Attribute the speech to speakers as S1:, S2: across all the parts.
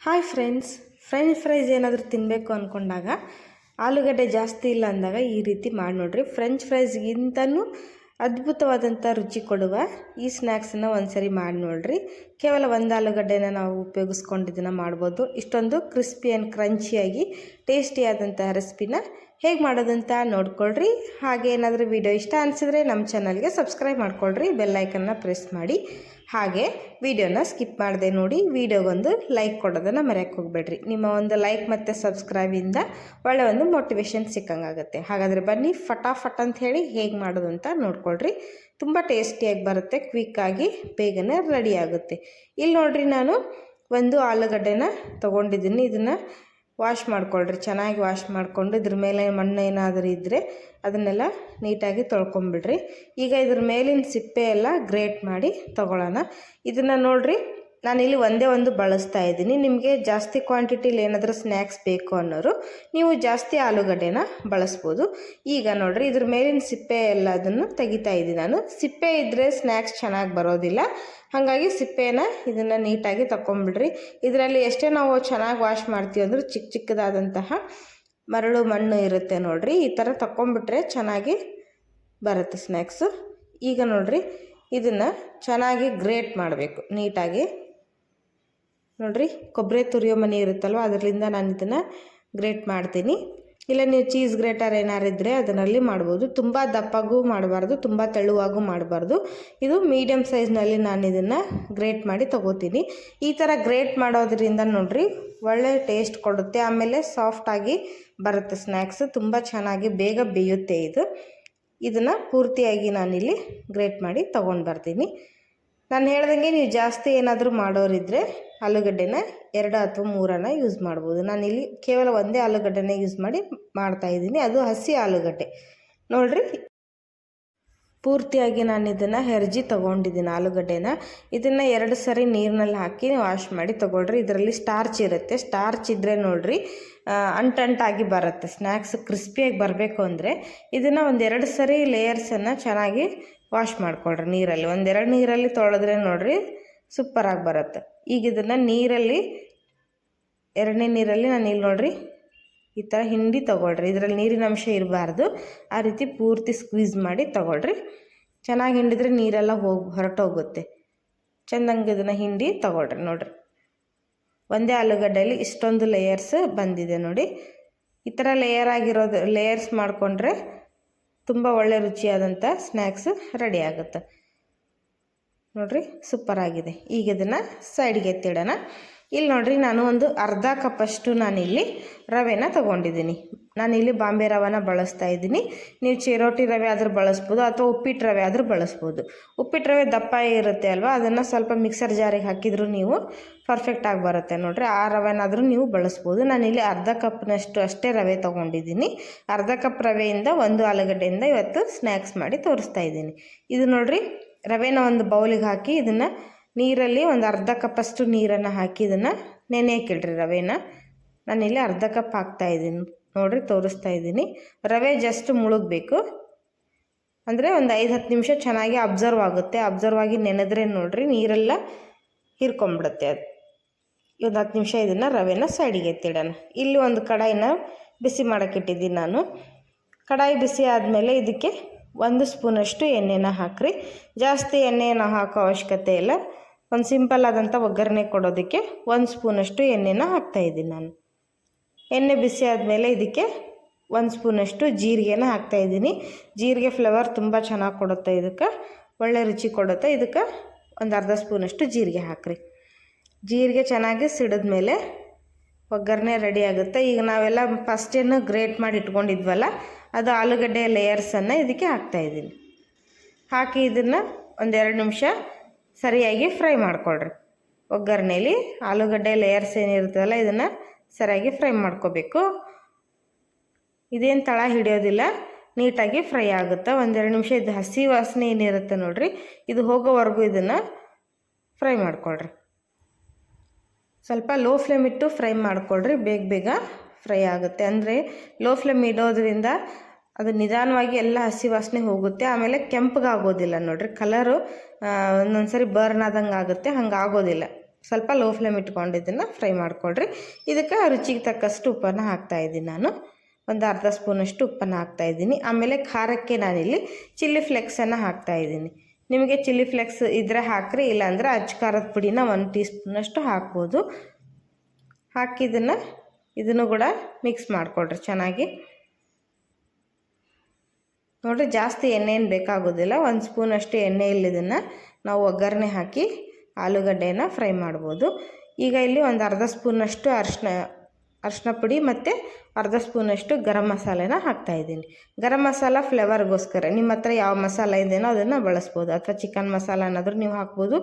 S1: Hi friends, French fries ಏನಾದರೂ ತಿನ್ನಬೇಕು ಅಂದ್ಕೊಂಡಾಗ ಆಲೂಗಡ್ಡೆ ಜಾಸ್ತಿ ಇಲ್ಲ ಅಂದಾಗ ಈ ರೀತಿ ಮಾಡಿ ನೋಡ್ರಿ. ಫ್ರೆಂಚ್ ಫ್ರೈಸ್ಗಿಂತನೂ ಅದ್ಭುತವಾದಂಥ ರುಚಿ ಕೊಡುವ ಈ ಸ್ನ್ಯಾಕ್ಸನ್ನು ಒಂದ್ಸರಿ ಮಾಡಿ ನೋಡ್ರಿ. ಕೇವಲ ಒಂದು ಆಲೂಗಡ್ಡೆನ ನಾವು ಉಪಯೋಗಿಸ್ಕೊಂಡು ಇದನ್ನು ಮಾಡ್ಬೋದು. ಇಷ್ಟೊಂದು ಕ್ರಿಸ್ಪಿ ಆ್ಯಂಡ್ ಕ್ರಂಚಿಯಾಗಿ ಟೇಸ್ಟಿಯಾದಂಥ ರೆಸಿಪಿನ ಹೇಗೆ ಮಾಡೋದಂತ ನೋಡ್ಕೊಳ್ರಿ. ಹಾಗೆ ಏನಾದರೂ ವಿಡಿಯೋ ಇಷ್ಟ ಅನಿಸಿದ್ರೆ ನಮ್ಮ ಚಾನಲ್ಗೆ ಸಬ್ಸ್ಕ್ರೈಬ್ ಮಾಡ್ಕೊಳ್ರಿ, ಬೆಲ್ಲೈಕನ್ನ ಪ್ರೆಸ್ ಮಾಡಿ. ಹಾಗೆ ವಿಡಿಯೋನ ಸ್ಕಿಪ್ ಮಾಡದೆ ನೋಡಿ, ವಿಡಿಯೋಗೊಂದು ಲೈಕ್ ಕೊಡೋದನ್ನು ಮರೆಯೋಕ್ಕೆ ಹೋಗಬೇಡ್ರಿ. ನಿಮ್ಮ ಒಂದು ಲೈಕ್ ಮತ್ತು ಸಬ್ಸ್ಕ್ರೈಬಿಂದ ಒಳ್ಳೆ ಒಂದು ಮೋಟಿವೇಶನ್ ಸಿಕ್ಕಂಗಾಗುತ್ತೆ. ಹಾಗಾದರೆ ಬನ್ನಿ ಫಟಾಫಟ್ ಅಂತ ಹೇಳಿ ಹೇಗೆ ಮಾಡೋದು ಅಂತ ನೋಡ್ಕೊಳ್ರಿ. ತುಂಬ ಟೇಸ್ಟಿಯಾಗಿ ಬರುತ್ತೆ, ಕ್ವಿಕ್ಕಾಗಿ ಬೇಗನೆ ರೆಡಿ ಆಗುತ್ತೆ. ಇಲ್ಲಿ ನೋಡಿರಿ, ನಾನು ಒಂದು ಆಲೂಗಡ್ಡೆನ ತೊಗೊಂಡಿದ್ದೀನಿ. ಇದನ್ನು ವಾಶ್ ಮಾಡ್ಕೊಳ್ರಿ, ಚೆನ್ನಾಗಿ ವಾಶ್ ಮಾಡಿಕೊಂಡು ಇದ್ರ ಮೇಲೆ ಮಣ್ಣು ಏನಾದರೂ ಇದ್ದರೆ ಅದನ್ನೆಲ್ಲ ನೀಟಾಗಿ ತೊಳ್ಕೊಂಬಿಡ್ರಿ. ಈಗ ಇದ್ರ ಮೇಲಿನ ಸಿಪ್ಪೆ ಎಲ್ಲ ಗ್ರೇಟ್ ಮಾಡಿ ತೊಗೊಳ್ಳೋಣ. ಇದನ್ನು ನೋಡಿರಿ, ನಾನಿಲ್ಲಿ ಒಂದೇ ಒಂದು ಬಳಸ್ತಾ ಇದ್ದೀನಿ. ನಿಮಗೆ ಜಾಸ್ತಿ ಕ್ವಾಂಟಿಟಿಲಿ ಏನಾದರೂ ಸ್ನ್ಯಾಕ್ಸ್ ಬೇಕು ಅನ್ನೋರು ನೀವು ಜಾಸ್ತಿ ಆಲೂಗಡ್ಡೆನ ಬಳಸ್ಬೋದು. ಈಗ ನೋಡಿರಿ, ಇದ್ರ ಮೇಲಿನ ಸಿಪ್ಪೆ ಎಲ್ಲ ಅದನ್ನು ತೆಗಿತಾ ಇದ್ದೀನಿ ನಾನು. ಸಿಪ್ಪೆ ಇದ್ದರೆ ಸ್ನ್ಯಾಕ್ಸ್ ಚೆನ್ನಾಗಿ ಬರೋದಿಲ್ಲ, ಹಾಗಾಗಿ ಸಿಪ್ಪೆನ ಇದನ್ನು ನೀಟಾಗಿ ತಗೊಂಬಿಡ್ರಿ. ಇದರಲ್ಲಿ ಎಷ್ಟೇ ನಾವು ಚೆನ್ನಾಗಿ ವಾಶ್ ಮಾಡ್ತೀವಿ ಅಂದರೂ ಚಿಕ್ಕ ಚಿಕ್ಕದಾದಂತಹ ಮರಳು ಮಣ್ಣು ಇರುತ್ತೆ ನೋಡಿರಿ. ಈ ಥರ ತಗೊಂಬಿಟ್ರೆ ಚೆನ್ನಾಗಿ ಬರುತ್ತೆ ಸ್ನ್ಯಾಕ್ಸು. ಈಗ ನೋಡಿರಿ, ಇದನ್ನು ಚೆನ್ನಾಗಿ ಗ್ರೇಟ್ ಮಾಡಬೇಕು ನೀಟಾಗಿ. ನೋಡಿರಿ, ಕೊಬ್ಬರಿ ತುರಿಯೋ ಮನೆ ಇರುತ್ತಲ್ವ, ಅದರಿಂದ ನಾನು ಇದನ್ನು ಗ್ರೇಟ್ ಮಾಡ್ತೀನಿ. ಇಲ್ಲ ನೀವು ಚೀಸ್ ಗ್ರೇಟರ್ ಏನಾರು ಇದ್ದರೆ ಅದರಲ್ಲಿ ಮಾಡ್ಬೋದು. ತುಂಬ ದಪ್ಪಗೂ ಮಾಡಬಾರ್ದು, ತುಂಬ ತೆಳುವಾಗೂ ಮಾಡಬಾರ್ದು. ಇದು ಮೀಡಿಯಮ್ ಸೈಜ್ನಲ್ಲಿ ನಾನು ಇದನ್ನು ಗ್ರೇಟ್ ಮಾಡಿ ತೊಗೋತೀನಿ. ಈ ಥರ ಗ್ರೇಟ್ ಮಾಡೋದ್ರಿಂದ ನೋಡಿರಿ ಒಳ್ಳೆ ಟೇಸ್ಟ್ ಕೊಡುತ್ತೆ. ಆಮೇಲೆ ಸಾಫ್ಟಾಗಿ ಬರುತ್ತೆ ಸ್ನ್ಯಾಕ್ಸ್, ತುಂಬ ಚೆನ್ನಾಗಿ ಬೇಗ ಬೇಯುತ್ತೆ ಇದು. ಇದನ್ನು ಪೂರ್ತಿಯಾಗಿ ನಾನಿಲ್ಲಿ ಗ್ರೇಟ್ ಮಾಡಿ ತೊಗೊಂಡು ಬರ್ತೀನಿ. ನಾನು ಹೇಳ್ದಂಗೆ ನೀವು ಜಾಸ್ತಿ ಏನಾದರೂ ಮಾಡೋರಿದ್ದರೆ ಆಲೂಗಡ್ಡೆನ 2 ಅಥವಾ 3 ಯೂಸ್ ಮಾಡ್ಬೋದು. ನಾನಿಲ್ಲಿ ಕೇವಲ ಒಂದೇ ಆಲೂಗಡ್ಡೆನ ಯೂಸ್ ಮಾಡಿ ಮಾಡ್ತಾಯಿದ್ದೀನಿ, ಅದು ಹಸಿ ಆಲೂಗಡ್ಡೆ. ನೋಡಿರಿ, ಪೂರ್ತಿಯಾಗಿ ನಾನು ಇದನ್ನು ಹೆರ್ಜಿ ತೊಗೊಂಡಿದ್ದೀನಿ ಆಲೂಗಡ್ಡೆನ. ಇದನ್ನು 2 ಸರಿ ನೀರಿನಲ್ಲಿ ಹಾಕಿ ವಾಶ್ ಮಾಡಿ ತೊಗೊಳ್ರಿ. ಇದರಲ್ಲಿ ಸ್ಟಾರ್ಚ್ ಇರುತ್ತೆ, ಸ್ಟಾರ್ಚ್ ಇದ್ದರೆ ನೋಡಿರಿ ಅಂಟಂಟಾಗಿ ಬರುತ್ತೆ. ಸ್ನ್ಯಾಕ್ಸ್ ಕ್ರಿಸ್ಪಿಯಾಗಿ ಬರಬೇಕು ಅಂದರೆ ಇದನ್ನು 1-2 ಸರಿ ಲೇಯರ್ಸನ್ನು ಚೆನ್ನಾಗಿ ವಾಶ್ ಮಾಡ್ಕೊಳ್ರಿ ನೀರಲ್ಲಿ. 1-2 ನೀರಲ್ಲಿ ತೊಳೆದ್ರೆ ನೋಡಿರಿ ಸೂಪರಾಗಿ ಬರುತ್ತೆ. ಈಗ ಇದನ್ನು ನೀರಲ್ಲಿ 2ನೇ ನೀರಲ್ಲಿ ನಾನು ಇಲ್ಲಿ ನೋಡಿರಿ ಈ ಥರ ಹಿಂಡಿ ತೊಗೊಳ್ರಿ. ಇದರಲ್ಲಿ ನೀರಿನ ಅಂಶ ಇರಬಾರ್ದು, ಆ ರೀತಿ ಪೂರ್ತಿ ಸ್ಕ್ವೀಸ್ ಮಾಡಿ ತೊಗೊಳ್ರಿ. ಚೆನ್ನಾಗಿ ಹಿಂಡಿದ್ರೆ ನೀರೆಲ್ಲ ಹೊರಟೋಗುತ್ತೆ. ಚೆಂದಂಗೆ ಇದನ್ನು ಹಿಂಡಿ ತೊಗೊಳ್ರಿ. ನೋಡಿರಿ, ಒಂದೇ ಆಲೂಗಡ್ಡೆಯಲ್ಲಿ ಇಷ್ಟೊಂದು ಲೇಯರ್ಸ್ ಬಂದಿದೆ ನೋಡಿ. ಈ ಥರ ಲೇಯರ್ಸ್ ಮಾಡಿಕೊಂಡ್ರೆ ತುಂಬ ಒಳ್ಳೆ ರುಚಿಯಾದಂಥ ಸ್ನ್ಯಾಕ್ಸ್ ರೆಡಿ ಆಗುತ್ತೆ. ನೋಡಿರಿ, ಸೂಪರಾಗಿದೆ. ಈಗ ಇದನ್ನು ಸೈಡ್ಗೆ ಎತ್ತಿಡೋಣ. ಇಲ್ಲಿ ನೋಡಿರಿ, ನಾನು ಒಂದು ಅರ್ಧ ಕಪ್ಪಷ್ಟು ನಾನಿಲ್ಲಿ ರವೆನ ತೊಗೊಂಡಿದ್ದೀನಿ. ನಾನಿಲ್ಲಿ ಬಾಂಬೆ ರವೆನ ಬಳಸ್ತಾ ಇದ್ದೀನಿ. ನೀವು ಚಿರೋಟಿ ರವೆ ಆದರೂ ಬಳಸ್ಬೋದು ಅಥವಾ ಉಪ್ಪಿಟ್ಟು ರವೆ ಆದರೂ ಬಳಸ್ಬೋದು. ಉಪ್ಪಿಟ್ಟು ರವೆ ದಪ್ಪ ಇರುತ್ತೆ ಅಲ್ವಾ, ಅದನ್ನು ಸ್ವಲ್ಪ ಮಿಕ್ಸರ್ ಜಾರಿಗೆ ಹಾಕಿದರೂ ನೀವು ಪರ್ಫೆಕ್ಟಾಗಿ ಬರುತ್ತೆ. ನೋಡಿರಿ, ಆ ರವೆನಾದರೂ ನೀವು ಬಳಸ್ಬೋದು. ನಾನಿಲ್ಲಿ ಅರ್ಧ ಕಪ್ನಷ್ಟು ಅಷ್ಟೇ ರವೆ ತೊಗೊಂಡಿದ್ದೀನಿ. ಅರ್ಧ ಕಪ್ ರವೆಯಿಂದ ಒಂದು ಆಲೂಗಡ್ಡೆಯಿಂದ ಇವತ್ತು ಸ್ನ್ಯಾಕ್ಸ್ ಮಾಡಿ ತೋರಿಸ್ತಾ ಇದ್ದೀನಿ. ಇದು ನೋಡಿರಿ, ರವೆನ ಒಂದು ಬೌಲಿಗೆ ಹಾಕಿ ಇದನ್ನು ನೀರಲ್ಲಿ ಒಂದು ಅರ್ಧ ಕಪ್ಪಷ್ಟು ನೀರನ್ನು ಹಾಕಿ ಇದನ್ನು ನೆನೆಯಕ್ಕಿಡ್ರಿ. ರವೆನ ನಾನಿಲ್ಲಿ ಅರ್ಧ ಕಪ್ ಹಾಕ್ತಾಯಿದ್ದೀನಿ. ನೋಡಿರಿ, ತೋರಿಸ್ತಾ ಇದ್ದೀನಿ. ರವೆ ಜಸ್ಟ್ ಮುಳುಗಬೇಕು, ಅಂದರೆ ಒಂದು 5-10 ನಿಮಿಷ ಚೆನ್ನಾಗಿ ಅಬ್ಸರ್ವ್ ಆಗುತ್ತೆ. ಅಬ್ಸರ್ವ್ ಆಗಿ ನೆನೆದ್ರೆ ನೋಡಿರಿ ನೀರೆಲ್ಲ ಹೀರ್ಕೊಂಬಿಡುತ್ತೆ. ಅದು ಒಂದು 10 ನಿಮಿಷ ಇದನ್ನು ರವೆನ ಸೈಡಿಗೆ ಎತ್ತಿಡೋಣ. ಇಲ್ಲಿ ಒಂದು ಕಡಾಯಿನ ಬಿಸಿ ಮಾಡೋಕ್ಕಿಟ್ಟಿದ್ದೀನಿ ನಾನು. ಕಡಾಯಿ ಬಿಸಿ ಆದಮೇಲೆ ಇದಕ್ಕೆ 1 ಸ್ಪೂನಷ್ಟು ಎಣ್ಣೆನ ಹಾಕ್ರಿ. ಜಾಸ್ತಿ ಎಣ್ಣೆನ ಹಾಕೋ ಅವಶ್ಯಕತೆ ಇಲ್ಲ. ಒಂದು ಸಿಂಪಲ್ ಆದಂಥ ಒಗ್ಗರಣೆ ಕೊಡೋದಕ್ಕೆ 1 ಸ್ಪೂನಷ್ಟು ಎಣ್ಣೆನ ಹಾಕ್ತಾಯಿದ್ದೀನಿ ನಾನು. ಎಣ್ಣೆ ಬಿಸಿ ಆದಮೇಲೆ ಇದಕ್ಕೆ 1 ಸ್ಪೂನಷ್ಟು ಜೀರಿಗೆನ ಹಾಕ್ತಾಯಿದ್ದೀನಿ. ಜೀರಿಗೆ ಫ್ಲೇವರ್ ತುಂಬ ಚೆನ್ನಾಗಿ ಕೊಡುತ್ತೆ, ಇದಕ್ಕೆ ಒಳ್ಳೆ ರುಚಿ ಕೊಡುತ್ತೆ. ಇದಕ್ಕೆ ಒಂದು ಅರ್ಧ ಸ್ಪೂನಷ್ಟು ಜೀರಿಗೆ ಹಾಕ್ರಿ. ಜೀರಿಗೆ ಚೆನ್ನಾಗಿ ಸಿಡಿದ್ಮೇಲೆ ಒಗ್ಗರಣೆ ರೆಡಿ ಆಗುತ್ತೆ. ಈಗ ನಾವೆಲ್ಲ ಫಸ್ಟೇನು ಗ್ರೇಟ್ ಮಾಡಿ ಇಟ್ಕೊಂಡಿದ್ವಲ್ಲ, ಅದು ಆಲೂಗಡ್ಡೆ ಲೇಯರ್ಸನ್ನು ಇದಕ್ಕೆ ಹಾಕ್ತಾಯಿದ್ದೀನಿ. ಹಾಕಿ ಇದನ್ನು 1-2 ನಿಮಿಷ ಸರಿಯಾಗಿ ಫ್ರೈ ಮಾಡಿಕೊಳ್ರಿ. ಒಗ್ಗರಣೆಯಲ್ಲಿ ಆಲೂಗಡ್ಡೆ ಲೇಯರ್ಸ್ ಏನಿರ್ತದಲ್ಲ ಇದನ್ನು ಸರಿಯಾಗಿ ಫ್ರೈ ಮಾಡ್ಕೋಬೇಕು. ಇದೇನು ತಳ ಹಿಡಿಯೋದಿಲ್ಲ, ನೀಟಾಗಿ ಫ್ರೈ ಆಗುತ್ತೆ. 1-2 ನಿಮಿಷ ಇದು ಹಸಿ ವಾಸನೆ ಏನಿರುತ್ತೆ ನೋಡಿರಿ, ಇದು ಹೋಗೋವರೆಗೂ ಇದನ್ನು ಫ್ರೈ ಮಾಡಿಕೊಳ್ರಿ. ಸ್ವಲ್ಪ ಲೋ ಫ್ಲೇಮ್ ಇಟ್ಟು ಫ್ರೈ ಮಾಡಿಕೊಳ್ರಿ, ಬೇಗ ಫ್ರೈ ಆಗುತ್ತೆ. ಅಂದರೆ ಲೋ ಫ್ಲೇಮ್ ಇಡೋದ್ರಿಂದ ಅದು ನಿಧಾನವಾಗಿ ಎಲ್ಲ ಹಸಿ ವಾಸನೆ ಹೋಗುತ್ತೆ. ಆಮೇಲೆ ಕೆಂಪಗಾಗೋದಿಲ್ಲ ನೋಡಿರಿ, ಕಲರು ಒಂದೊಂದು ಸರಿ ಬರ್ನ್ ಆದಂಗೆ ಆಗುತ್ತೆ, ಹಂಗೆ ಆಗೋದಿಲ್ಲ. ಸ್ವಲ್ಪ ಲೋ ಫ್ಲೇಮ್ ಇಟ್ಕೊಂಡು ಇದನ್ನು ಫ್ರೈ ಮಾಡ್ಕೊಳ್ರಿ. ಇದಕ್ಕೆ ರುಚಿಗೆ ತಕ್ಕಷ್ಟು ಉಪ್ಪನ್ನು ಹಾಕ್ತಾಯಿದ್ದೀನಿ ನಾನು. ಒಂದು ಅರ್ಧ ಸ್ಪೂನಷ್ಟು ಉಪ್ಪನ್ನು ಹಾಕ್ತಾಯಿದ್ದೀನಿ. ಆಮೇಲೆ ಖಾರಕ್ಕೆ ನಾನಿಲ್ಲಿ ಚಿಲ್ಲಿ ಫ್ಲೆಕ್ಸನ್ನು ಹಾಕ್ತಾಯಿದ್ದೀನಿ. ನಿಮಗೆ ಚಿಲ್ಲಿ ಫ್ಲೆಕ್ಸ್ ಇದ್ದರೆ ಹಾಕ್ರಿ, ಇಲ್ಲಾಂದರೆ ಅಚ್ಚ ಖಾರದ ಪುಡಿನ 1 ಟೀ ಸ್ಪೂನಷ್ಟು ಹಾಕ್ಬೋದು. ಹಾಕಿ ಇದನ್ನು ಕೂಡ ಮಿಕ್ಸ್ ಮಾಡಿಕೊಡ್ರಿ ಚೆನ್ನಾಗಿ. ನೋಡಿರಿ, ಜಾಸ್ತಿ ಎಣ್ಣೆ ಏನು ಬೇಕಾಗೋದಿಲ್ಲ. 1 ಸ್ಪೂನಷ್ಟು ಎಣ್ಣೆಯಲ್ಲಿ ಇದನ್ನು ನಾವು ಒಗ್ಗರಣೆ ಹಾಕಿ ಆಲೂಗಡ್ಡೆನ ಫ್ರೈ ಮಾಡ್ಬೋದು. ಈಗ ಇಲ್ಲಿ ಒಂದು ಅರ್ಧ ಸ್ಪೂನಷ್ಟು ಅರಿಶಿನ ಪುಡಿ ಮತ್ತು ಅರ್ಧ ಸ್ಪೂನಷ್ಟು ಗರಂ ಮಸಾಲೆನ ಹಾಕ್ತಾಯಿದ್ದೀನಿ. ಗರಂ ಮಸಾಲ ಫ್ಲೇವರ್ಗೋಸ್ಕರ ನಿಮ್ಮ ಹತ್ರ ಯಾವ ಮಸಾಲ ಇದೆಯೋ ಅದನ್ನು ಬಳಸ್ಬೋದು, ಅಥವಾ ಚಿಕನ್ ಮಸಾಲನಾದರೂ ನೀವು ಹಾಕ್ಬೋದು.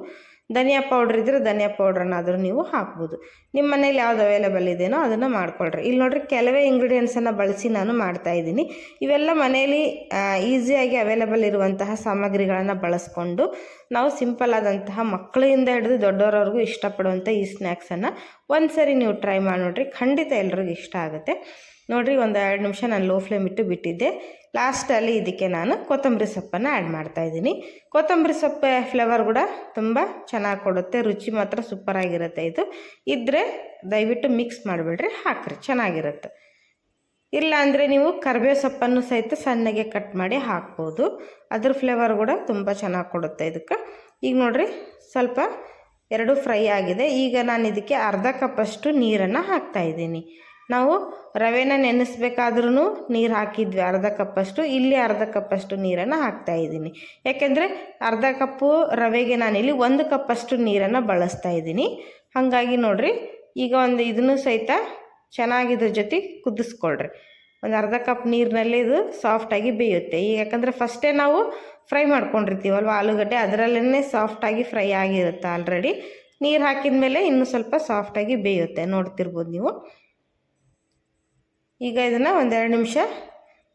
S1: ಧನಿಯಾ ಪೌಡ್ರ್ ಇದ್ದರೆ ಧನಿಯಾ ಪೌಡ್ರನ್ನಾದರೂ ನೀವು ಹಾಕ್ಬೋದು. ನಿಮ್ಮ ಮನೇಲಿ ಯಾವ್ದು ಅವೈಲೇಬಲ್ ಇದೆಯೋ ಅದನ್ನು ಮಾಡ್ಕೊಳ್ರಿ. ಇಲ್ಲಿ ನೋಡಿರಿ, ಕೆಲವೇ ಇಂಗ್ರೀಡಿಯೆಂಟ್ಸನ್ನು ಬಳಸಿ ನಾನು ಮಾಡ್ತಾಯಿದ್ದೀನಿ. ಇವೆಲ್ಲ ಮನೆಯಲ್ಲಿ ಈಸಿಯಾಗಿ ಅವೈಲೇಬಲ್ ಇರುವಂತಹ ಸಾಮಗ್ರಿಗಳನ್ನು ಬಳಸ್ಕೊಂಡು ನಾವು ಸಿಂಪಲ್ ಆದಂತಹ ಮಕ್ಕಳಿಂದ ಹಿಡಿದು ದೊಡ್ಡವರವರೆಗೂ ಇಷ್ಟಪಡುವಂಥ ಈ ಸ್ನ್ಯಾಕ್ಸನ್ನು ಒಂದು ಸರಿ ನೀವು ಟ್ರೈ ಮಾಡಿ ನೋಡಿರಿ, ಖಂಡಿತ ಎಲ್ರಿಗೂ ಇಷ್ಟ ಆಗುತ್ತೆ. ನೋಡಿರಿ, ಒಂದು 2 ನಿಮಿಷ ನಾನು ಲೋ ಫ್ಲೇಮ್ ಇಟ್ಟು ಬಿಟ್ಟಿದ್ದೆ. ಲಾಸ್ಟಲ್ಲಿ ಇದಕ್ಕೆ ನಾನು ಕೊತ್ತಂಬರಿ ಸೊಪ್ಪನ್ನು ಆ್ಯಡ್ ಮಾಡ್ತಾಯಿದ್ದೀನಿ. ಕೊತ್ತಂಬರಿ ಸೊಪ್ಪು ಫ್ಲೇವರ್ ಕೂಡ ತುಂಬ ಚೆನ್ನಾಗಿ ಕೊಡುತ್ತೆ, ರುಚಿ ಮಾತ್ರ ಸೂಪರಾಗಿರುತ್ತೆ. ಇದು ಇದ್ದರೆ ದಯವಿಟ್ಟು ಮಿಕ್ಸ್ ಮಾಡಿಬಿಡ್ರಿ, ಹಾಕ್ರಿ, ಚೆನ್ನಾಗಿರುತ್ತೆ. ಇಲ್ಲ ಅಂದರೆ ನೀವು ಕರಿಬೇವು ಸೊಪ್ಪನ್ನು ಸಹಿತ ಸಣ್ಣಗೆ ಕಟ್ ಮಾಡಿ ಹಾಕ್ಬೋದು, ಅದ್ರ ಫ್ಲೇವರ್ ಕೂಡ ತುಂಬ ಚೆನ್ನಾಗಿ ಕೊಡುತ್ತೆ ಇದಕ್ಕೆ. ಈಗ ನೋಡಿರಿ, ಸ್ವಲ್ಪ 2 ಫ್ರೈ ಆಗಿದೆ. ಈಗ ನಾನು ಇದಕ್ಕೆ ಅರ್ಧ ಕಪ್ಪಷ್ಟು ನೀರನ್ನು ಹಾಕ್ತಾಯಿದ್ದೀನಿ. ನಾವು ರವೆನ ನೆನೆಸ್ಬೇಕಾದ್ರೂ ನೀರು ಹಾಕಿದ್ವಿ ಅರ್ಧ ಕಪ್ಪಷ್ಟು, ಇಲ್ಲಿ ಅರ್ಧ ಕಪ್ಪಷ್ಟು ನೀರನ್ನು ಹಾಕ್ತಾಯಿದ್ದೀನಿ. ಯಾಕೆಂದರೆ ಅರ್ಧ ಕಪ್ಪು ರವೆಗೆ ನಾನಿಲ್ಲಿ 1 ಕಪ್ಪಷ್ಟು ನೀರನ್ನು ಬಳಸ್ತಾಯಿದ್ದೀನಿ. ಹಾಗಾಗಿ ನೋಡಿರಿ, ಈಗ ಇದನ್ನು ಸಹಿತ ಚೆನ್ನಾಗಿ ಇದ್ರ ಜೊತೆ ಕುದಿಸ್ಕೊಳ್ರಿ. ಒಂದು ಅರ್ಧ ಕಪ್ ನೀರಿನಲ್ಲಿ ಇದು ಸಾಫ್ಟಾಗಿ ಬೇಯುತ್ತೆ. ಈಗ ಯಾಕಂದರೆ ಫಸ್ಟೇ ನಾವು ಫ್ರೈ ಮಾಡ್ಕೊಂಡಿರ್ತೀವಲ್ವ ಆಲೂಗಡ್ಡೆ, ಅದರಲ್ಲೇ ಸಾಫ್ಟಾಗಿ ಫ್ರೈ ಆಗಿರುತ್ತೆ ಆಲ್ರೆಡಿ. ನೀರು ಹಾಕಿದ ಮೇಲೆ ಇನ್ನೂ ಸ್ವಲ್ಪ ಸಾಫ್ಟಾಗಿ ಬೇಯುತ್ತೆ, ನೋಡ್ತಿರ್ಬೋದು ನೀವು. ಈಗ ಇದನ್ನು 1-2 ನಿಮಿಷ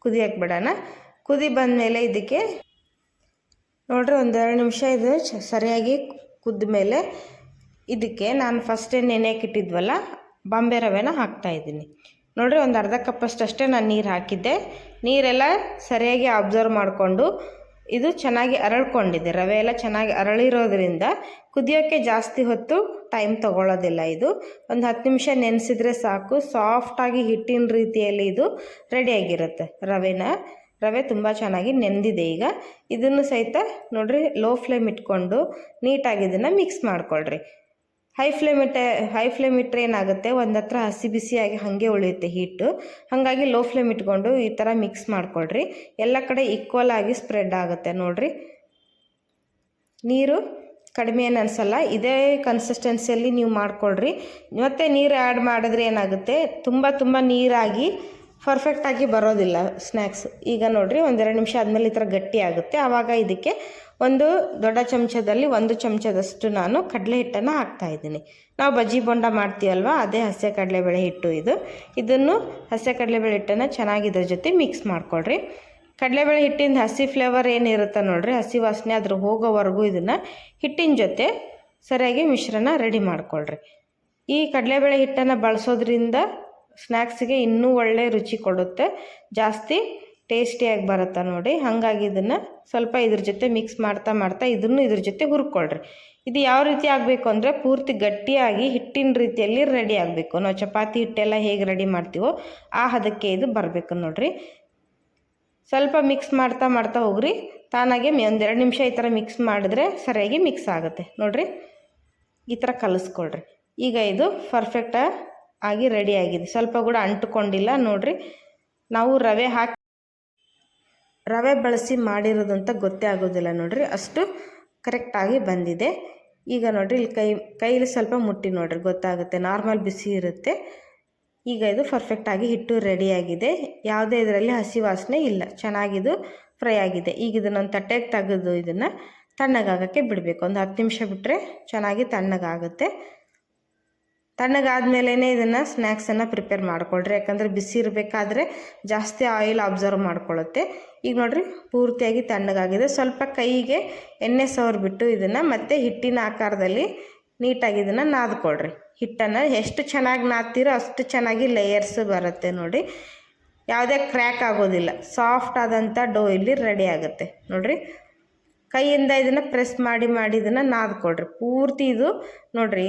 S1: ಕುದಿಯಕ್ಕೆ ಬಿಡೋಣ. ಕುದಿ ಬಂದಮೇಲೆ ಇದಕ್ಕೆ ನೋಡಿರಿ, 1-2 ನಿಮಿಷ ಇದು ಸರಿಯಾಗಿ ಕುದ್ದ ಮೇಲೆ ಇದಕ್ಕೆ ನಾನು ಫಸ್ಟೇ ನೆನೆಯಕ್ಕಿಟ್ಟಿದ್ವಲ್ಲ ಬಾಂಬೆ ರವೆನ ಹಾಕ್ತಾಯಿದ್ದೀನಿ. ನೋಡಿರಿ, ಒಂದು ಅರ್ಧ ಕಪ್ಪಷ್ಟೇ ನಾನು ನೀರು ಹಾಕಿದ್ದೆ. ನೀರೆಲ್ಲ ಸರಿಯಾಗಿ ಅಬ್ಸರ್ವ್ ಮಾಡಿಕೊಂಡು ಇದು ಚೆನ್ನಾಗಿ ಅರಳ್ಕೊಂಡಿದೆ. ರವೆ ಎಲ್ಲ ಚೆನ್ನಾಗಿ ಅರಳಿರೋದ್ರಿಂದ ಕುದಿಯೋಕ್ಕೆ ಜಾಸ್ತಿ ಹೊತ್ತು ಟೈಮ್ ತೊಗೊಳ್ಳೋದಿಲ್ಲ. ಇದು ಒಂದು 10 ನಿಮಿಷ ನೆನೆಸಿದ್ರೆ ಸಾಕು, ಸಾಫ್ಟಾಗಿ ಹಿಟ್ಟಿನ ರೀತಿಯಲ್ಲಿ ಇದು ರೆಡಿಯಾಗಿರುತ್ತೆ. ರವೆ ತುಂಬ ಚೆನ್ನಾಗಿ ನೆಂದಿದೆ. ಈಗ ಇದನ್ನು ಸಹಿತ ನೋಡಿರಿ, ಲೋ ಫ್ಲೇಮ್ ಇಟ್ಕೊಂಡು ನೀಟಾಗಿ ಇದನ್ನು ಮಿಕ್ಸ್ ಮಾಡ್ಕೊಳ್ರಿ. ಹೈ ಫ್ಲೇಮ್ ಇಟ್ಟರೆ ಏನಾಗುತ್ತೆ, ಒಂದು ಹತ್ರ ಹಸಿ ಬಿಸಿಯಾಗಿ ಹಾಗೆ ಉಳಿಯುತ್ತೆ ಹೀಟು. ಹಾಗಾಗಿ ಲೋ ಫ್ಲೇಮ್ ಇಟ್ಕೊಂಡು ಈ ಥರ ಮಿಕ್ಸ್ ಮಾಡ್ಕೊಳ್ರಿ. ಎಲ್ಲ ಕಡೆ ಈಕ್ವಲ್ ಆಗಿ ಸ್ಪ್ರೆಡ್ ಆಗುತ್ತೆ. ನೋಡಿರಿ, ನೀರು ಕಡಿಮೆ ಏನು ಅನಿಸಲ್ಲ, ಇದೇ ಕನ್ಸಿಸ್ಟೆನ್ಸಿಯಲ್ಲಿ ನೀವು ಮಾಡ್ಕೊಳ್ರಿ. ಮತ್ತು ನೀರು ಆ್ಯಡ್ ಮಾಡಿದ್ರೆ ಏನಾಗುತ್ತೆ, ತುಂಬ ನೀರಾಗಿ ಪರ್ಫೆಕ್ಟಾಗಿ ಬರೋದಿಲ್ಲ ಸ್ನ್ಯಾಕ್ಸ್. ಈಗ ನೋಡಿರಿ, 1-2 ನಿಮಿಷ ಆದಮೇಲೆ ಈ ಥರ ಗಟ್ಟಿ ಆಗುತ್ತೆ. ಆವಾಗ ಇದಕ್ಕೆ ಒಂದು ದೊಡ್ಡ ಚಮಚದಲ್ಲಿ 1 ಚಮಚದಷ್ಟು ನಾನು ಕಡಲೆ ಹಿಟ್ಟನ್ನು ಹಾಕ್ತಾಯಿದ್ದೀನಿ. ನಾವು ಬಜ್ಜಿ ಬೋಂಡ ಮಾಡ್ತೀವಲ್ವ, ಅದೇ ಹಸಿ ಕಡಲೆಬೇಳೆ ಹಿಟ್ಟು ಇದು. ಇದನ್ನು ಹಸಿ ಕಡಲೆಬೇಳೆ ಹಿಟ್ಟನ್ನು ಚೆನ್ನಾಗಿ ಇದ್ರ ಜೊತೆ ಮಿಕ್ಸ್ ಮಾಡ್ಕೊಳ್ರಿ. ಕಡಲೆಬೇಳೆ ಹಿಟ್ಟಿಂದ ಹಸಿ ಫ್ಲೇವರ್ ಏನಿರುತ್ತೆ ನೋಡಿರಿ, ಹಸಿ ವಾಸನೆ ಅದ್ರ ಹೋಗೋವರೆಗೂ ಇದನ್ನು ಹಿಟ್ಟಿನ ಜೊತೆ ಸರಿಯಾಗಿ ಮಿಶ್ರಣ ರೆಡಿ ಮಾಡ್ಕೊಳ್ರಿ. ಈ ಕಡಲೆಬೇಳೆ ಹಿಟ್ಟನ್ನು ಬಳಸೋದ್ರಿಂದ ಸ್ನ್ಯಾಕ್ಸಿಗೆ ಇನ್ನೂ ಒಳ್ಳೆ ರುಚಿ ಕೊಡುತ್ತೆ, ಜಾಸ್ತಿ ಟೇಸ್ಟಿಯಾಗಿ ಬರುತ್ತೆ ನೋಡಿ. ಹಾಗಾಗಿ ಇದನ್ನು ಸ್ವಲ್ಪ ಇದ್ರ ಜೊತೆ ಮಿಕ್ಸ್ ಮಾಡ್ತಾ ಇದನ್ನು ಇದ್ರ ಜೊತೆ ಹುರ್ಕೊಳ್ರಿ. ಇದು ಯಾವ ರೀತಿ ಆಗಬೇಕು ಅಂದರೆ ಪೂರ್ತಿ ಗಟ್ಟಿಯಾಗಿ ಹಿಟ್ಟಿನ ರೀತಿಯಲ್ಲಿ ರೆಡಿ ಆಗಬೇಕು. ನಾವು ಚಪಾತಿ ಹಿಟ್ಟೆಲ್ಲ ಹೇಗೆ ರೆಡಿ ಮಾಡ್ತೀವೋ ಆ ಹದಕ್ಕೆ ಇದು ಬರಬೇಕು ನೋಡಿರಿ. ಸ್ವಲ್ಪ ಮಿಕ್ಸ್ ಮಾಡ್ತಾ ಹೋಗ್ರಿ. ತಾನಾಗೆ 1-2 ನಿಮಿಷ ಈ ಥರ ಮಿಕ್ಸ್ ಮಾಡಿದ್ರೆ ಸರಿಯಾಗಿ ಮಿಕ್ಸ್ ಆಗುತ್ತೆ. ನೋಡಿರಿ, ಈ ಥರ ಕಲಿಸ್ಕೊಳ್ರಿ. ಈಗ ಇದು ಪರ್ಫೆಕ್ಟಾಗಿ ರೆಡಿಯಾಗಿದೆ, ಸ್ವಲ್ಪ ಕೂಡ ಅಂಟುಕೊಂಡಿಲ್ಲ. ನೋಡಿರಿ, ನಾವು ರವೆ ಬಳಸಿ ಮಾಡಿರೋದಂತ ಗೊತ್ತೇ ಆಗೋದಿಲ್ಲ ನೋಡಿರಿ, ಅಷ್ಟು ಕರೆಕ್ಟಾಗಿ ಬಂದಿದೆ. ಈಗ ನೋಡಿರಿ, ಇಲ್ಲಿ ಕೈಲಿ ಸ್ವಲ್ಪ ಮುಟ್ಟಿ ನೋಡಿರಿ, ಗೊತ್ತಾಗುತ್ತೆ, ನಾರ್ಮಲ್ ಬಿಸಿ ಇರುತ್ತೆ. ಈಗ ಇದು ಪರ್ಫೆಕ್ಟಾಗಿ ಹಿಟ್ಟು ರೆಡಿಯಾಗಿದೆ, ಯಾವುದೇ ಇದರಲ್ಲಿ ಹಸಿ ವಾಸನೆ ಇಲ್ಲ, ಚೆನ್ನಾಗಿದು ಫ್ರೈ ಆಗಿದೆ. ಈಗ ಇದನ್ನೊಂದು ತಟ್ಟೆಗೆ ತೆಗೆದು ಇದನ್ನು ತಣ್ಣಗಾಗೋಕ್ಕೆ ಬಿಡಬೇಕು. ಒಂದು 10 ನಿಮಿಷ ಬಿಟ್ಟರೆ ಚೆನ್ನಾಗಿ ತಣ್ಣಗಾಗುತ್ತೆ. ತಣ್ಣಗಾದ್ಮೇಲೆ ಇದನ್ನು ಸ್ನ್ಯಾಕ್ಸನ್ನು ಪ್ರಿಪೇರ್ ಮಾಡ್ಕೊಳ್ರಿ. ಯಾಕಂದರೆ ಬಿಸಿ ಇರಬೇಕಾದ್ರೆ ಜಾಸ್ತಿ ಆಯಿಲ್ ಅಬ್ಸರ್ವ್ ಮಾಡ್ಕೊಳ್ಳುತ್ತೆ. ಈಗ ನೋಡಿರಿ, ಪೂರ್ತಿಯಾಗಿ ತಣ್ಣಗಾಗಿದೆ. ಸ್ವಲ್ಪ ಕೈಗೆ ಎಣ್ಣೆ ಸವರ್ಬಿಟ್ಟು ಇದನ್ನು ಮತ್ತೆ ಹಿಟ್ಟಿನ ಆಕಾರದಲ್ಲಿ ನೀಟಾಗಿ ಇದನ್ನು ನಾದ್ಕೊಳ್ರಿ. ಹಿಟ್ಟನ್ನು ಎಷ್ಟು ಚೆನ್ನಾಗಿ ನಾದ್ತೀರೋ ಅಷ್ಟು ಚೆನ್ನಾಗಿ ಲೇಯರ್ಸ್ ಬರುತ್ತೆ ನೋಡಿ, ಯಾವುದೇ ಕ್ರ್ಯಾಕ್ ಆಗೋದಿಲ್ಲ. ಸಾಫ್ಟ್ ಆದಂಥ ಡೋ ಇಲ್ಲಿ ರೆಡಿ ಆಗುತ್ತೆ ನೋಡಿರಿ. ಕೈಯಿಂದ ಇದನ್ನು ಪ್ರೆಸ್ ಮಾಡಿ ಇದನ್ನು ನಾದ್ಕೊಳ್ರಿ. ಪೂರ್ತಿ ಇದು ನೋಡಿರಿ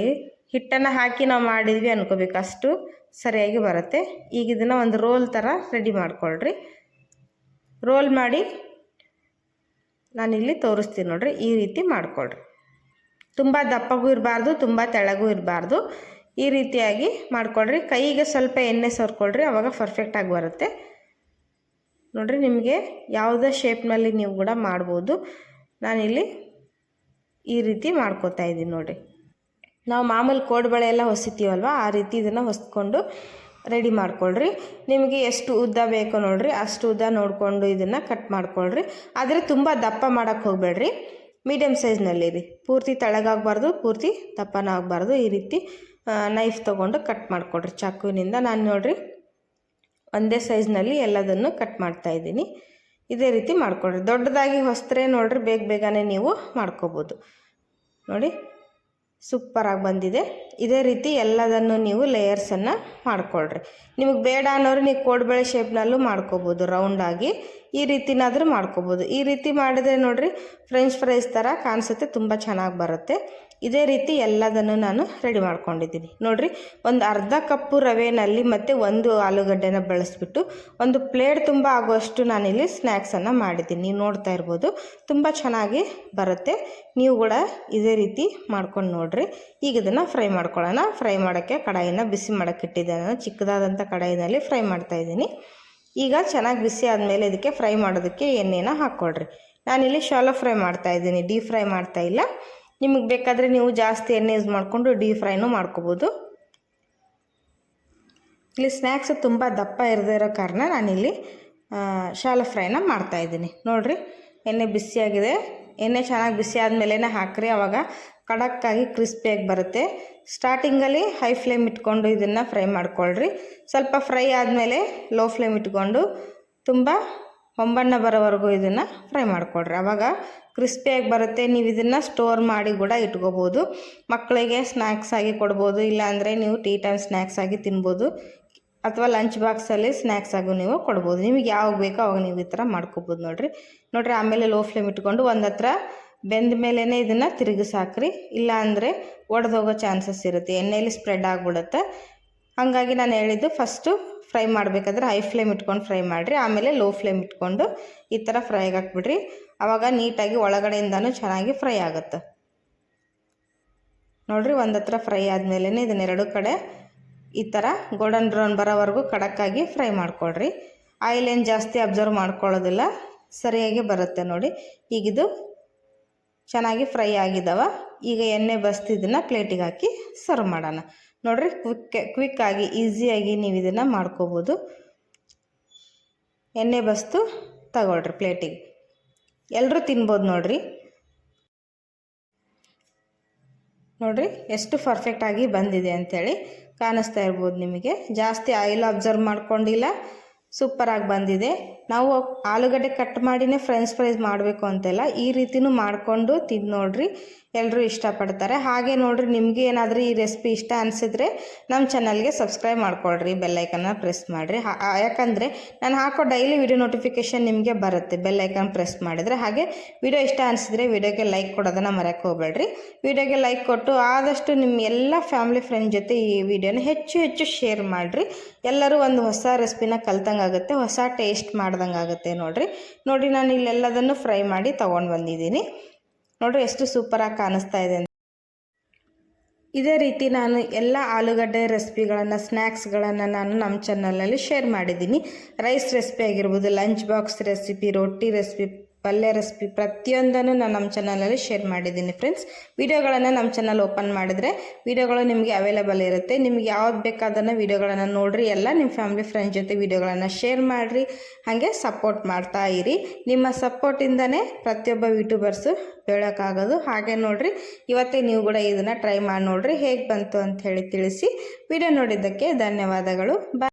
S1: ಹಿಟ್ಟನ್ನು ಹಾಕಿ ನಾವು ಮಾಡಿದ್ವಿ ಅನ್ಕೋಬೇಕು, ಅಷ್ಟು ಸರಿಯಾಗಿ ಬರುತ್ತೆ. ಈಗ ಇದನ್ನು ಒಂದು ರೋಲ್ ಥರ ರೆಡಿ ಮಾಡ್ಕೊಳ್ರಿ. ರೋಲ್ ಮಾಡಿ ನಾನಿಲ್ಲಿ ತೋರಿಸ್ತೀನಿ ನೋಡಿರಿ, ಈ ರೀತಿ ಮಾಡ್ಕೊಳ್ರಿ. ತುಂಬ ದಪ್ಪಗೂ ಇರಬಾರ್ದು, ತುಂಬ ತೆಳ್ಳಗೂ ಇರಬಾರ್ದು. ಈ ರೀತಿಯಾಗಿ ಮಾಡ್ಕೊಳ್ರಿ. ಕೈಗೆ ಸ್ವಲ್ಪ ಎಣ್ಣೆ ಸವರ್ಕೊಳ್ರಿ, ಆವಾಗ ಪರ್ಫೆಕ್ಟಾಗಿ ಬರುತ್ತೆ ನೋಡಿರಿ. ನಿಮಗೆ ಯಾವುದೇ ಶೇಪ್ನಲ್ಲಿ ನೀವು ಕೂಡ ಮಾಡ್ಬೋದು. ನಾನಿಲ್ಲಿ ಈ ರೀತಿ ಮಾಡ್ಕೋತಾ ಇದ್ದೀನಿ ನೋಡಿ. ನಾವು ಮಾಮೂಲಿ ಕೋಡುಬಳೆ ಎಲ್ಲ ಹೊಸಿತೀವಲ್ವ, ಆ ರೀತಿ ಇದನ್ನು ಹೊಸ್ಕೊಂಡು ರೆಡಿ ಮಾಡ್ಕೊಳ್ರಿ. ನಿಮಗೆ ಎಷ್ಟು ಉದ್ದ ಬೇಕೋ ನೋಡಿರಿ, ಅಷ್ಟು ಉದ್ದ ನೋಡಿಕೊಂಡು ಇದನ್ನು ಕಟ್ ಮಾಡ್ಕೊಳ್ರಿ. ಆದರೆ ತುಂಬ ದಪ್ಪ ಮಾಡೋಕ್ಕೆ ಹೋಗಬೇಡ್ರಿ, ಮೀಡಿಯಮ್ ಸೈಜ್ನಲ್ಲಿರಿ. ಪೂರ್ತಿ ತೆಳಗಾಗಬಾರ್ದು, ಪೂರ್ತಿ ದಪ್ಪನೂ ಆಗಬಾರ್ದು. ಈ ರೀತಿ ನೈಫ್ ತೊಗೊಂಡು ಕಟ್ ಮಾಡಿಕೊಡ್ರಿ ಚಾಕುವಿನಿಂದ. ನಾನು ನೋಡಿರಿ ಒಂದೇ ಸೈಜ್ನಲ್ಲಿ ಎಲ್ಲದನ್ನು ಕಟ್ ಮಾಡ್ತಾಯಿದ್ದೀನಿ. ಇದೇ ರೀತಿ ಮಾಡ್ಕೊಳ್ರಿ. ದೊಡ್ಡದಾಗಿ ಹೊಸ್ತರೆ ನೋಡಿರಿ ಬೇಗನೆ ನೀವು ಮಾಡ್ಕೋಬೋದು ನೋಡಿ. ಸೂಪರಾಗಿ ಬಂದಿದೆ. ಇದೇ ರೀತಿ ಎಲ್ಲದನ್ನು ನೀವು ಲೇಯರ್ಸನ್ನು ಮಾಡ್ಕೊಳ್ರಿ. ನಿಮಗೆ ಬೇಡ ಅನ್ನೋರು ನೀವು ಕೋಡುಬಳೆ ಶೇಪ್ನಲ್ಲೂ ಮಾಡ್ಕೋಬೋದು, ರೌಂಡಾಗಿ ಈ ರೀತಿನಾದರೂ ಮಾಡ್ಕೋಬೋದು. ಈ ರೀತಿ ಮಾಡಿದ್ರೆ ನೋಡಿರಿ ಫ್ರೆಂಚ್ ಫ್ರೈಸ್ ಥರ ಕಾಣಿಸುತ್ತೆ, ತುಂಬ ಚೆನ್ನಾಗಿ ಬರುತ್ತೆ. ಇದೇ ರೀತಿ ಎಲ್ಲದನ್ನು ನಾನು ರೆಡಿ ಮಾಡ್ಕೊಂಡಿದ್ದೀನಿ ನೋಡಿರಿ. ಒಂದು ಅರ್ಧ ಕಪ್ಪು ರವೆನಲ್ಲಿ ಮತ್ತು ಒಂದು ಆಲೂಗಡ್ಡೆನ ಬಳಸಿಬಿಟ್ಟು ಒಂದು ಪ್ಲೇಟ್ ತುಂಬ ಆಗುವಷ್ಟು ನಾನಿಲ್ಲಿ ಸ್ನ್ಯಾಕ್ಸನ್ನು ಮಾಡಿದ್ದೀನಿ. ನೀವು ನೋಡ್ತಾ ಇರ್ಬೋದು, ತುಂಬ ಚೆನ್ನಾಗಿ ಬರುತ್ತೆ. ನೀವು ಕೂಡ ಇದೇ ರೀತಿ ಮಾಡ್ಕೊಂಡು ನೋಡಿರಿ. ಈಗ ಇದನ್ನು ಫ್ರೈ ಮಾಡ್ಕೊಳ್ಳೋಣ. ಫ್ರೈ ಮಾಡೋಕ್ಕೆ ಕಡಾಯಿನ ಬಿಸಿ ಮಾಡೋಕ್ಕೆ ಇಟ್ಟಿದ್ದೆ. ನಾನು ಚಿಕ್ಕದಾದಂಥ ಕಡಾಯಿನಲ್ಲಿ ಫ್ರೈ ಮಾಡ್ತಾಯಿದ್ದೀನಿ. ಈಗ ಚೆನ್ನಾಗಿ ಬಿಸಿ ಆದಮೇಲೆ ಇದಕ್ಕೆ ಫ್ರೈ ಮಾಡೋದಕ್ಕೆ ಎಣ್ಣೆನ ಹಾಕ್ಕೊಳ್ರಿ. ನಾನಿಲ್ಲಿ ಶಾಲೋ ಫ್ರೈ ಮಾಡ್ತಾಯಿದ್ದೀನಿ, ಡೀಪ್ ಫ್ರೈ ಮಾಡ್ತಾಯಿಲ್ಲ. ನಿಮಗೆ ಬೇಕಾದರೆ ನೀವು ಜಾಸ್ತಿ ಎಣ್ಣೆ ಯೂಸ್ ಮಾಡಿಕೊಂಡು ಡೀಪ್ ಫ್ರೈನೂ ಮಾಡ್ಕೋಬೋದು. ಇಲ್ಲಿ ಸ್ನ್ಯಾಕ್ಸ್ ತುಂಬ ದಪ್ಪ ಇರದೇ ಇರೋ ಕಾರಣ ನಾನಿಲ್ಲಿ ಶಾಲೋ ಫ್ರೈನ ಮಾಡ್ತಾಯಿದ್ದೀನಿ ನೋಡಿರಿ. ಎಣ್ಣೆ ಬಿಸಿಯಾಗಿದೆ. ಎಣ್ಣೆ ಚೆನ್ನಾಗಿ ಬಿಸಿ ಆದಮೇಲೆ ಹಾಕ್ರಿ, ಆವಾಗ ಖಡಕ್ಕಾಗಿ ಕ್ರಿಸ್ಪಿಯಾಗಿ ಬರುತ್ತೆ. ಸ್ಟಾರ್ಟಿಂಗಲ್ಲಿ ಹೈ ಫ್ಲೇಮ್ ಇಟ್ಕೊಂಡು ಇದನ್ನು ಫ್ರೈ ಮಾಡ್ಕೊಳ್ರಿ. ಸ್ವಲ್ಪ ಫ್ರೈ ಆದಮೇಲೆ ಲೋ ಫ್ಲೇಮ್ ಇಟ್ಕೊಂಡು ತುಂಬ ಹೊಂಬಣ್ಣ ಬರೋವರೆಗೂ ಇದನ್ನು ಫ್ರೈ ಮಾಡ್ಕೊಳ್ರಿ, ಆವಾಗ ಕ್ರಿಸ್ಪಿಯಾಗಿ ಬರುತ್ತೆ. ನೀವು ಇದನ್ನು ಸ್ಟೋರ್ ಮಾಡಿ ಕೂಡ ಇಟ್ಕೋಬೋದು. ಮಕ್ಕಳಿಗೆ ಸ್ನ್ಯಾಕ್ಸ್ ಆಗಿ ಕೊಡ್ಬೋದು, ಇಲ್ಲಾಂದರೆ ನೀವು ಟೀ ಟೈಮ್ ಸ್ನ್ಯಾಕ್ಸ್ ಆಗಿ ತಿನ್ಬೋದು, ಅಥವಾ ಲಂಚ್ ಬಾಕ್ಸಲ್ಲಿ ಸ್ನ್ಯಾಕ್ಸ್ ಆಗು ನೀವು ಕೊಡ್ಬೋದು. ನಿಮಗೆ ಯಾವಾಗ ಬೇಕೋ ಅವಾಗ ನೀವು ಈ ಥರ ಮಾಡ್ಕೋಬೋದು ನೋಡಿರಿ. ಆಮೇಲೆ ಲೋ ಫ್ಲೇಮ್ ಇಟ್ಕೊಂಡು ಒಂದು ಹತ್ರ ಬೆಂದ ಮೇಲೇ ಇದನ್ನು ತಿರುಗಿಸಾಕ್ರಿ, ಇಲ್ಲಾಂದರೆ ಒಡೆದೋಗೋ ಚಾನ್ಸಸ್ ಇರುತ್ತೆ, ಎಣ್ಣೆಯಲ್ಲಿ ಸ್ಪ್ರೆಡ್ ಆಗಿಬಿಡುತ್ತೆ. ಹಾಗಾಗಿ ನಾನು ಹೇಳಿದ್ದು ಫಸ್ಟು ಫ್ರೈ ಮಾಡಬೇಕಾದ್ರೆ ಹೈ ಫ್ಲೇಮ್ ಇಟ್ಕೊಂಡು ಫ್ರೈ ಮಾಡಿರಿ, ಆಮೇಲೆ ಲೋ ಫ್ಲೇಮ್ ಇಟ್ಕೊಂಡು ಈ ಥರ ಫ್ರೈಗೆ ಹಾಕ್ಬಿಡ್ರಿ. ಆವಾಗ ನೀಟಾಗಿ ಒಳಗಡೆಯಿಂದನೂ ಚೆನ್ನಾಗಿ ಫ್ರೈ ಆಗುತ್ತೆ ನೋಡಿರಿ. ಒಂದು ಹತ್ರ ಫ್ರೈ ಆದಮೇಲೆ ಇದನ್ನೆರಡು ಕಡೆ ಈ ಥರ ಗೋಲ್ಡನ್ ಬ್ರೌನ್ ಬರೋವರೆಗೂ ಖಡಕ್ಕಾಗಿ ಫ್ರೈ ಮಾಡ್ಕೊಳ್ರಿ. ಆಯಿಲ್ ಏನು ಜಾಸ್ತಿ ಅಬ್ಸರ್ವ್ ಮಾಡ್ಕೊಳ್ಳೋದಿಲ್ಲ, ಸರಿಯಾಗಿ ಬರುತ್ತೆ ನೋಡಿ. ಈಗಿದು ಚೆನ್ನಾಗಿ ಫ್ರೈ ಆಗಿದ್ದಾವ. ಈಗ ಎಣ್ಣೆ ಬಸ್ದು ಇದನ್ನು ಪ್ಲೇಟಿಗೆ ಹಾಕಿ ಸರ್ವ್ ಮಾಡೋಣ ನೋಡಿರಿ. ಕ್ವಿಕ್ಕಾಗಿ ಈಸಿಯಾಗಿ ನೀವು ಇದನ್ನು ಮಾಡ್ಕೋಬೋದು. ಎಣ್ಣೆ ಬಸ್ದು ತಗೊಳ್ರಿ ಪ್ಲೇಟಿಗೆ, ಎಲ್ಲರೂ ತಿನ್ಬೋದು ನೋಡಿರಿ. ಎಷ್ಟು ಪರ್ಫೆಕ್ಟಾಗಿ ಬಂದಿದೆ ಅಂಥೇಳಿ ಕಾಣಿಸ್ತಾ ಇರ್ಬೋದು ನಿಮಗೆ. ಜಾಸ್ತಿ ಆಯಿಲ್ ಅಬ್ಸರ್ವ್ ಮಾಡ್ಕೊಂಡಿಲ್ಲ, ಸೂಪರಾಗಿ ಬಂದಿದೆ. ನಾವು ಆಲೂಗಡ್ಡೆ ಕಟ್ ಮಾಡಿನೇ ಫ್ರೆಂಚ್ ಫ್ರೈಸ್ ಮಾಡಬೇಕು ಅಂತೆಲ್ಲ, ಈ ರೀತಿನೂ ಮಾಡಿಕೊಂಡು ತಿಂದು ನೋಡಿರಿ, ಎಲ್ಲರೂ ಇಷ್ಟಪಡ್ತಾರೆ. ಹಾಗೆ ನೋಡಿರಿ, ನಿಮಗೆ ಏನಾದರೂ ಈ ರೆಸಿಪಿ ಇಷ್ಟ ಅನಿಸಿದ್ರೆ ನಮ್ಮ ಚಾನಲ್ಗೆ ಸಬ್ಸ್ಕ್ರೈಬ್ ಮಾಡ್ಕೊಳ್ರಿ, ಬೆಲ್ಲೈಕನ್ನ ಪ್ರೆಸ್ ಮಾಡಿರಿ. ಯಾಕಂದರೆ ನಾನು ಹಾಕೋ ಡೈಲಿ ವಿಡಿಯೋ ನೋಟಿಫಿಕೇಷನ್ ನಿಮಗೆ ಬರುತ್ತೆ ಬೆಲ್ಲೈಕನ್ ಪ್ರೆಸ್ ಮಾಡಿದರೆ. ಹಾಗೆ ವಿಡಿಯೋ ಇಷ್ಟ ಅನಿಸಿದ್ರೆ ವಿಡಿಯೋಗೆ ಲೈಕ್ ಕೊಡೋದನ್ನು ಮರೆಯೋಕ್ಕೆ ಹೋಗಬೇಡ್ರಿ. ವಿಡಿಯೋಗೆ ಲೈಕ್ ಕೊಟ್ಟು ಆದಷ್ಟು ನಿಮ್ಮ ಎಲ್ಲ ಫ್ಯಾಮಿಲಿ ಫ್ರೆಂಡ್ ಜೊತೆ ಈ ವಿಡಿಯೋನ ಹೆಚ್ಚು ಶೇರ್ ಮಾಡಿರಿ. ಎಲ್ಲರೂ ಒಂದು ಹೊಸ ರೆಸಿಪಿನ ಕಲ್ತಂಗಾಗುತ್ತೆ, ಹೊಸ ಟೇಸ್ಟ್ ಮಾಡ್ದಂಗಾಗುತ್ತೆ ನೋಡಿ. ನಾನು ಇಲ್ಲೆಲ್ಲದನ್ನು ಫ್ರೈ ಮಾಡಿ ತೊಗೊಂಡು ಬಂದಿದ್ದೀನಿ ನೋಡಿರಿ, ಎಷ್ಟು ಸೂಪರಾಗಿ ಕಾಣಿಸ್ತಾ ಇದೆ ಅಂತ. ಇದೇ ರೀತಿ ನಾನು ಎಲ್ಲ ಆಲೂಗಡ್ಡೆ ರೆಸಿಪಿಗಳನ್ನು, ಸ್ನ್ಯಾಕ್ಸ್ಗಳನ್ನು ನಾನು ನಮ್ಮ ಚಾನಲಲ್ಲಿ ಶೇರ್ ಮಾಡಿದ್ದೀನಿ. ರೈಸ್ ರೆಸಿಪಿ ಆಗಿರ್ಬೋದು, ಲಂಚ್ ಬಾಕ್ಸ್ ರೆಸಿಪಿ, ರೊಟ್ಟಿ ರೆಸಿಪಿ, ಪಲ್ಯ ರೆಸಿಪಿ, ಪ್ರತಿಯೊಂದನ್ನು ನಾನು ನಮ್ಮ ಚಾನಲಲ್ಲಿ ಶೇರ್ ಮಾಡಿದ್ದೀನಿ ಫ್ರೆಂಡ್ಸ್. ವಿಡಿಯೋಗಳನ್ನು ನಮ್ಮ ಚಾನಲ್ ಓಪನ್ ಮಾಡಿದರೆ ವಿಡಿಯೋಗಳು ನಿಮಗೆ ಅವೈಲೇಬಲ್ ಇರುತ್ತೆ. ನಿಮಗೆ ಯಾವ್ದು ಬೇಕಾದನ್ನು ವಿಡಿಯೋಗಳನ್ನು ನೋಡಿರಿ, ಎಲ್ಲ ನಿಮ್ಮ ಫ್ಯಾಮಿಲಿ ಫ್ರೆಂಡ್ಸ್ ಜೊತೆ ವಿಡಿಯೋಗಳನ್ನು ಶೇರ್ ಮಾಡಿರಿ. ಹಾಗೆ ಸಪೋರ್ಟ್ ಮಾಡ್ತಾ ಇರಿ. ನಿಮ್ಮ ಸಪೋರ್ಟಿಂದನೇ ಪ್ರತಿಯೊಬ್ಬ ಯೂಟ್ಯೂಬರ್ಸು ಹೇಳೋಕ್ಕಾಗೋದು. ಹಾಗೆ ನೋಡಿರಿ, ಇವತ್ತೇ ನೀವು ಕೂಡ ಇದನ್ನು ಟ್ರೈ ಮಾಡಿ ನೋಡಿರಿ, ಹೇಗೆ ಬಂತು ಅಂತ ಹೇಳಿ ತಿಳಿಸಿ. ವಿಡಿಯೋ ನೋಡಿದ್ದಕ್ಕೆ ಧನ್ಯವಾದಗಳು. ಬಾಯ್.